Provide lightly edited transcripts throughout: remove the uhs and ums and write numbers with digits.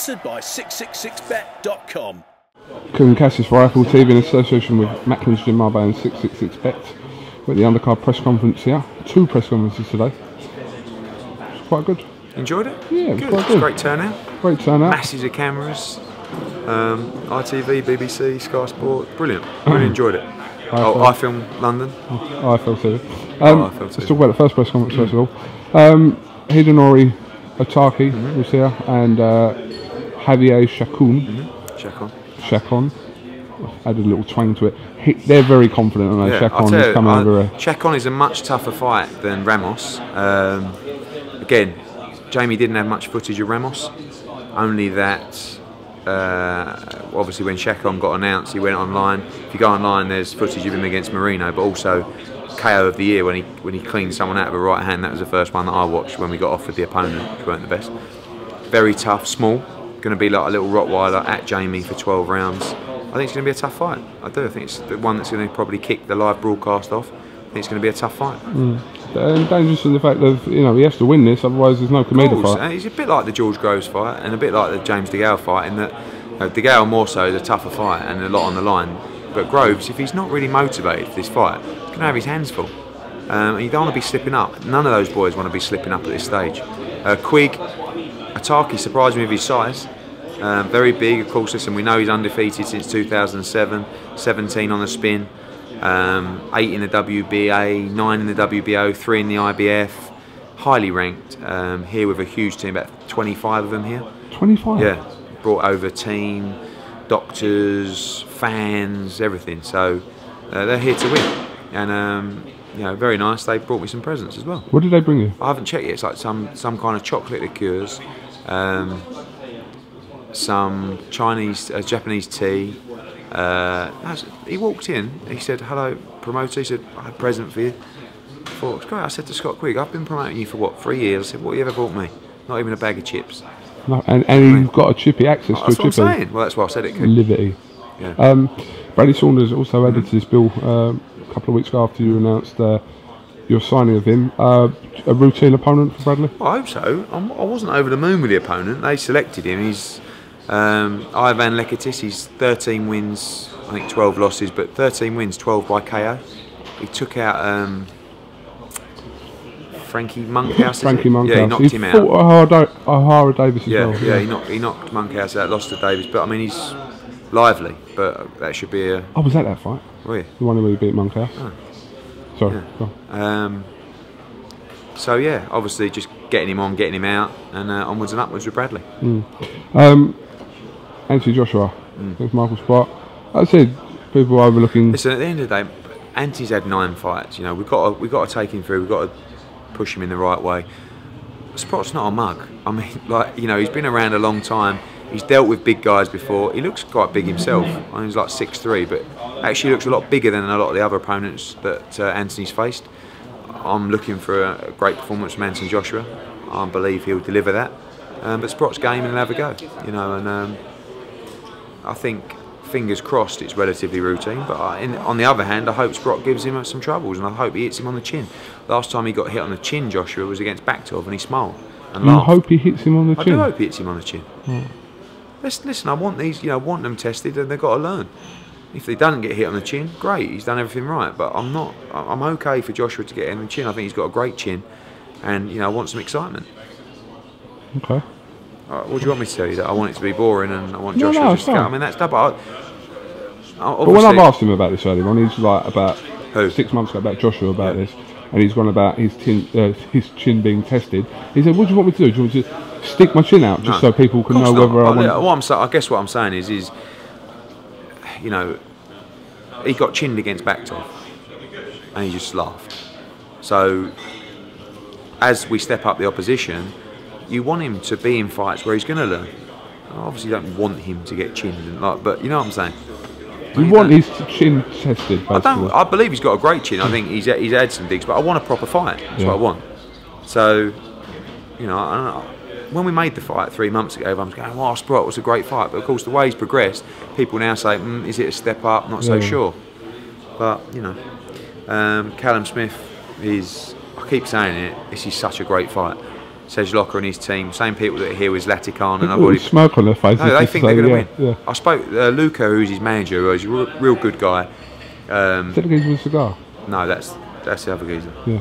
Sponsored by 666bet.com. Kevin Cassius for Rifle TV in association with Macklin's Gym Marbella and 666bet. We're at the undercard press conference here. 2 press conferences today. It's quite good. Enjoyed it? Yeah, it was good. quite good. Great turnout. Great turnout. Masses of cameras. ITV, BBC, Sky Sport. Brilliant. Really enjoyed it. I Film London. IFL TV. IFL TV. Let's talk about the first press conference first of all. Hidenori Otaki was here and Javier Chacon added a little twang to it. They're very confident, aren't they? Yeah, Chacon has come over here. Chacon is a much tougher fight than Ramos. Again, Jamie didn't have much footage of Ramos, only that obviously when Chacon got announced, he went online. If you go online, there's footage of him against Marino, but also KO of the year when he cleaned someone out of a right hand. That was the first one that I watched when we got offered the opponent, which weren't the best. Very tough, small, going to be like a little Rottweiler at Jamie for 12 rounds. I think it's going to be a tough fight. I do. I think it's the one that's going to probably kick the live broadcast off. I think it's going to be a tough fight. And dangerous in the fact that he has to win this, otherwise there's no Comeda fight. He's a bit like the George Groves fight and a bit like the James DeGale fight in that DeGale more so is a tougher fight and a lot on the line. But Groves, if he's not really motivated for this fight, he's going to have his hands full. And you don't want to be slipping up. None of those boys want to be slipping up at this stage. Quigg, Otaki surprised me with his size. Very big, of course, and we know he's undefeated since 2007, 17 on the spin, 8 in the WBA, 9 in the WBO, 3 in the IBF, highly ranked, here with a huge team, about 25 of them here. 25? Yeah, brought over team, doctors, fans, everything, so they're here to win, and very nice. They brought me some presents as well. What did they bring you? I haven't checked yet. It's like some kind of chocolate liqueurs, some Chinese, Japanese tea. He walked in, he said, "Hello, promoter." He said, "I have a present for you." I thought, it's great. I said to Scott Quigg, "I've been promoting you for what, 3 years?" I said, "What have you ever bought me? Not even a bag of chips." No, and you've got a chippy access to a chippy. That's what I'm saying. Well, that's why I said it. Liberty. Yeah. Bradley Saunders also added to this bill a couple of weeks after you announced your signing of him. A routine opponent for Bradley? Well, I hope so. I wasn't over the moon with the opponent. They selected him. He's Ivan Lekitis. He's 13 wins, I think 12 losses, but 13 wins, 12 by KO. He took out Frankie Monkhouse. Frankie Monkhouse. Yeah, he knocked him out. O'Hara Davis as well. Yeah, he knocked Monkhouse out, lost to Davis. But I mean, he's lively. But that should be a. Oh, was that fight? Oh yeah. The one where he beat Monkhouse. Oh. Sorry. Yeah. Go on. So yeah, obviously just getting him on, getting him out, and onwards and upwards with Bradley. Anthony Joshua with Michael Sprott. I said people are overlooking. Listen, at the end of the day, Anti's had 9 fights. We've got to take him through. We've got to push him in the right way. Sprott's not a mug. I mean, he's been around a long time. He's dealt with big guys before. He looks quite big himself. I mean, he's like 6'3", but actually looks a lot bigger than a lot of the other opponents that Anthony's faced. I'm looking for a great performance from Anthony Joshua. I believe he'll deliver that. But Sprott's game and he'll have a go. And I think, fingers crossed, it's relatively routine. But on the other hand, I hope Sprott gives him some troubles, and I hope he hits him on the chin. Last time he got hit on the chin, Joshua, was against Baktov, and he smiled and laughed. You hope he hits him on the chin? I do hope he hits him on the chin. Listen, I want these, I want them tested, and they've got to learn. If they don't get hit on the chin, great, he's done everything right. But I'm okay for Joshua to get hit on the chin. I think he's got a great chin, and I want some excitement. Okay. What do you want me to tell you? That I want it to be boring, and I want Joshua to go. I mean, that's double. But when I've asked him about this earlier on, he's like about Who? 6 months ago about Joshua about this, and he's gone about his chin being tested. He said, "What do you want me to do? Do you want me to stick my chin out just so people can know whether I want?" I guess what I'm saying is he got chinned against Baktov, and he just laughed. So as we step up the opposition, you want him to be in fights where he's going to learn. Obviously, you don't want him to get chinned, but you know what I'm saying. You want his chin tested, basically. I believe he's got a great chin. I think he's had some digs, but I want a proper fight. That's what I want. So, when we made the fight 3 months ago, everyone was going, "Wow, Sprott was a great fight." But of course, the way he's progressed, people now say, "Is it a step up?" Not so sure. But Callum Smith is. I keep saying it. This is such a great fight. Serge Locker and his team, same people that are here with Zlatan, and I've Got already smoke on their faces. no, they think they're going to win. Yeah. I spoke Luca, who's his manager, who's a real good guy. Is that the geezer with a cigar? No, that's the other geezer. Yeah.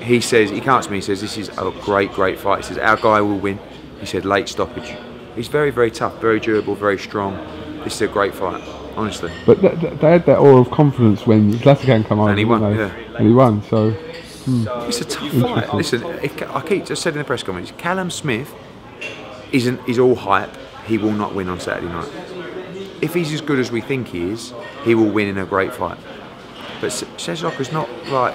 He says, he comes to me, he says, this is a great fight. He says, our guy will win. He said, late stoppage. He's very, very tough, very durable, very strong. This is a great fight, honestly. But they had that aura of confidence when Zlatan came on. And he won, yeah. And he won, so... It's a tough fight. Listen, I keep just said in the press conference, Callum Smith is all hype. He will not win on Saturday night. If he's as good as we think he is, he will win in a great fight. But Serge Locker's not like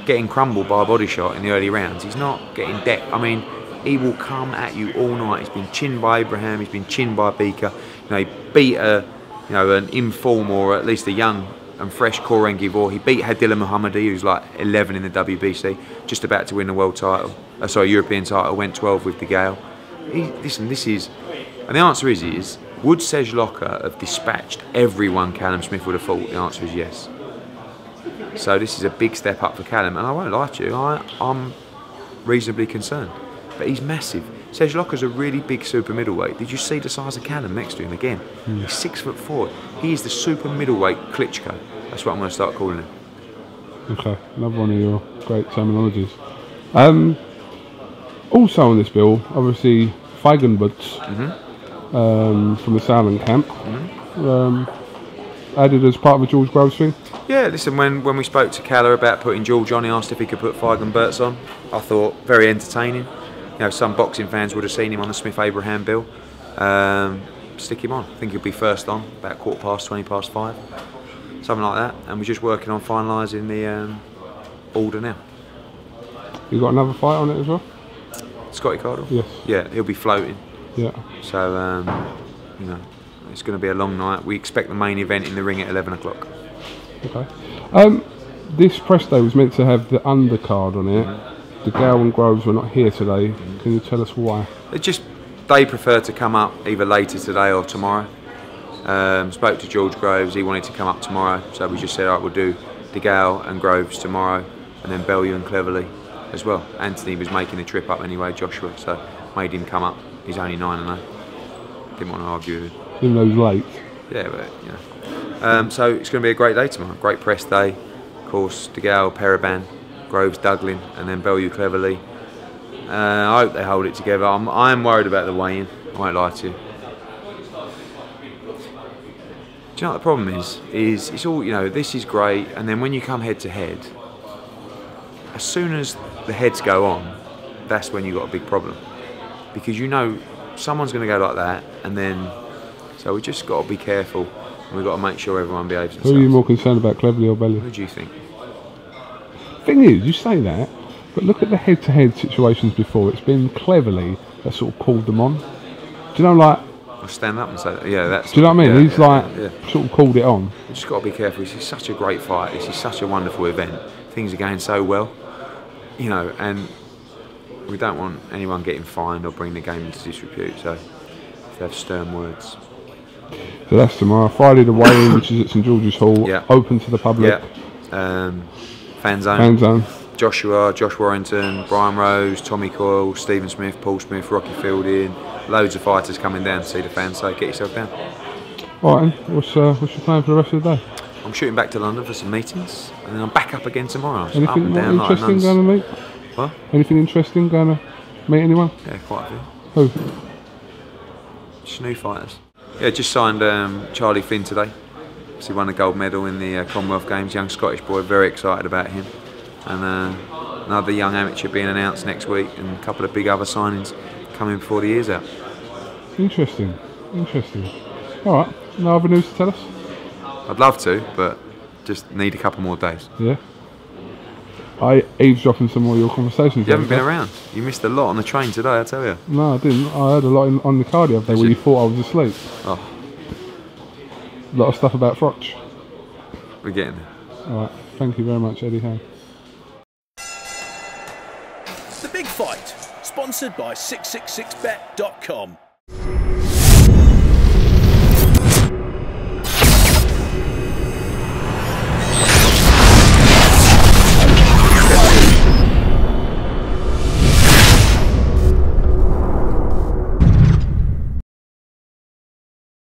getting crumbled by a body shot in the early rounds. He's not getting decked. I mean, he will come at you all night. He's been chinned by Abraham. He's been chinned by Beaker. You know, he beat an informal, or at least a young and fresh Koren Givor. He beat Hadila Mohammadi, who's like 11 in the WBC, just about to win the world title. European title. Went 12 with De Gale. Listen, this is, and the answer is would Serge Locker have dispatched everyone Callum Smith would have thought? The answer is yes. So this is a big step up for Callum, and I won't lie to you, I'm reasonably concerned. But he's massive. Serge Locker's a really big super middleweight. Did you see the size of Callum next to him again? He's 6'4". He is the super middleweight Klitschko. That's what I'm going to start calling him. Okay, another one of your great terminologies. Also on this bill, obviously, Feigenbutz from the Southern camp. Added as part of the George Groves thing. Yeah, listen, when we spoke to Calla about putting George on, he asked if he could put Feigenbutz on. I thought, very entertaining. You know, some boxing fans would have seen him on the Smith-Abraham bill. Stick him on. I think he'll be first on, about 5:15, something like that. And we're just working on finalising the order now. You got another fight on it as well? Scotty Cardle? Yes. Yeah, he'll be floating. Yeah. So, you know, it's going to be a long night. We expect the main event in the ring at 11 o'clock. Okay. This press day was meant to have the undercard on it. The Gale and Groves were not here today. Can you tell us why? They prefer to come up either later today or tomorrow. Spoke to George Groves, he wanted to come up tomorrow, so we just said, all right, we'll do De Gale and Groves tomorrow, and then Bellew and Cleverly as well. Anthony was making the trip up anyway, Joshua, so made him come up. He's only 9-0. Didn't want to argue with him. Even though he's late. Yeah, but you know. So it's going to be a great day tomorrow. Great press day. Of course, De Gale, Periban, Groves, Duglin, and then Bellew, Cleverly. I hope they hold it together. I'm worried about the weigh-in. I won't lie to you. Do you know what the problem is? It's all, you know, this is great, and then when you come head to head, as soon as the heads go on, that's when you've got a big problem. Because you know someone's going to go like that, and then, so we just got to be careful, and we've got to make sure everyone behaves themselves. Who are you more concerned about, Cleverly or Bellew? Who do you think? Thing is, you say that, but look at the head-to-head situations before. It's been Cleverly that sort of called them on. Do you know, like... I'll stand up and say that. Yeah, that's... Do you know what I mean? Yeah, He's sort of called it on. You just got to be careful. This is such a great fight. This is such a wonderful event. Things are going so well, you know, and we don't want anyone getting fined or bring the game into disrepute. So, to have stern words. So that's tomorrow. Friday the weigh-in, which is at St George's Hall, open to the public. Yeah. Fan zone. Fan zone. Josh Warrington, Brian Rose, Tommy Coyle, Stephen Smith, Paul Smith, Rocky Fielding, loads of fighters coming down to see the fans, so get yourself down. Alright, what's your plan for the rest of the day? I'm shooting back to London for some meetings, and then I'm back up again tomorrow. Anything up and down interesting like going to meet? What? Anything interesting going to meet anyone? Yeah, quite a few. Who? Just new fighters. Yeah, just signed Charlie Finn today. He won a gold medal in the Commonwealth Games, young Scottish boy, very excited about him. And another young amateur being announced next week, and a couple of big other signings coming before the year's out. Interesting. Alright, no other news to tell us? I'd love to, but just need a couple more days. Yeah. I eavesdropped on some more of your conversations. You haven't been around. You missed a lot on the train today, I tell you. No, I didn't. I heard a lot on the car the other day where you thought I was asleep. Oh. A lot of stuff about Frotch. We're getting there. Alright, thank you very much, Eddie Hearn. The Big Fight, sponsored by 666bet.com.